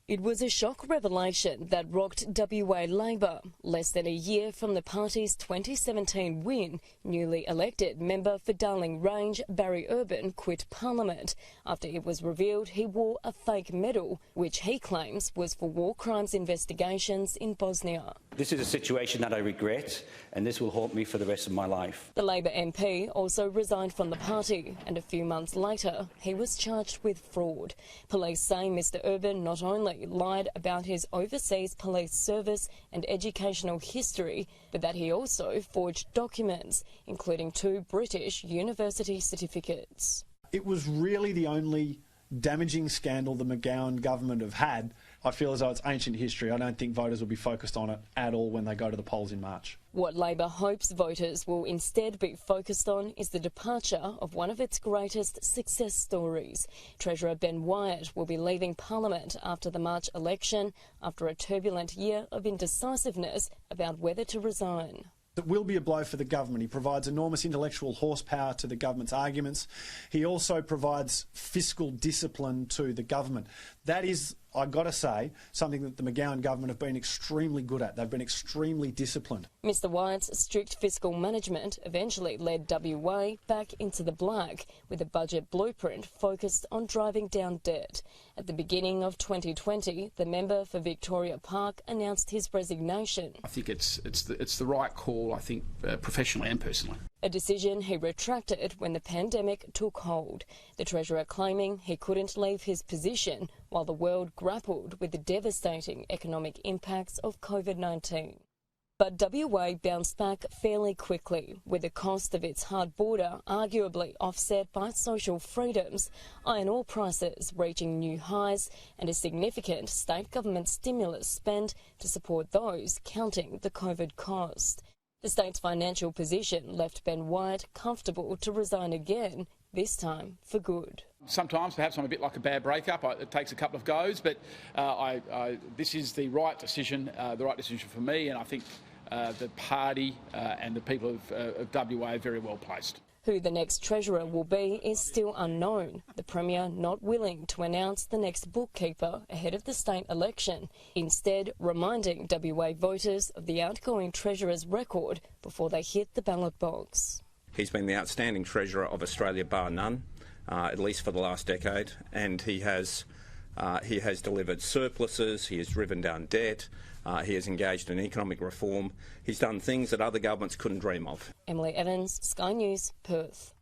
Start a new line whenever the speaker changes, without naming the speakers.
It was a shock revelation that rocked WA Labor. Less than a year from the party's 2017 win, newly elected member for Darling Range, Barry Urban, quit Parliament after it was revealed he wore a fake medal, which he claims was for war crimes investigations in Bosnia.
This is a situation that I regret, and this will haunt me for the rest of my life.
The Labor MP also resigned from the party, and a few months later, he was charged with fraud. Police say Mr Urban not only lied about his overseas police service and educational history, but that he also forged documents, including 2 British university certificates.
It was really the only damaging scandal the McGowan government have had. I feel as though it's ancient history. I don't think voters will be focused on it at all when they go to the polls in March.
What Labor hopes voters will instead be focused on is the departure of one of its greatest success stories. Treasurer Ben Wyatt will be leaving Parliament after the March election, after a turbulent year of indecisiveness about whether to resign.
It will be a blow for the government. He provides enormous intellectual horsepower to the government's arguments. He also provides fiscal discipline to the government. That is, I've got to say, something that the McGowan government have been extremely good at. They've been extremely disciplined.
Mr Wyatt's strict fiscal management eventually led WA back into the black, with a budget blueprint focused on driving down debt. At the beginning of 2020, the member for Victoria Park announced his resignation.
I think it's the right call, I think, professionally and personally.
A decision he retracted when the pandemic took hold. The Treasurer claiming he couldn't leave his position while the world grappled with the devastating economic impacts of COVID-19. But WA bounced back fairly quickly, with the cost of its hard border arguably offset by social freedoms, iron ore prices reaching new highs, and a significant state government stimulus spend to support those counting the COVID cost. The state's financial position left Ben Wyatt comfortable to resign again, this time for good.
Sometimes, perhaps I'm a bit like a bad breakup. It takes a couple of goes, but this is the right decision for me, and I think the party and the people of WA are very well placed.
Who the next Treasurer will be is still unknown, the Premier not willing to announce the next bookkeeper ahead of the state election, instead reminding WA voters of the outgoing Treasurer's record before they hit the ballot box.
He's been the outstanding Treasurer of Australia bar none, at least for the last decade, and he has delivered surpluses, he has driven down debt, he has engaged in economic reform. He's done things that other governments couldn't dream of.
Emily Evans, Sky News, Perth.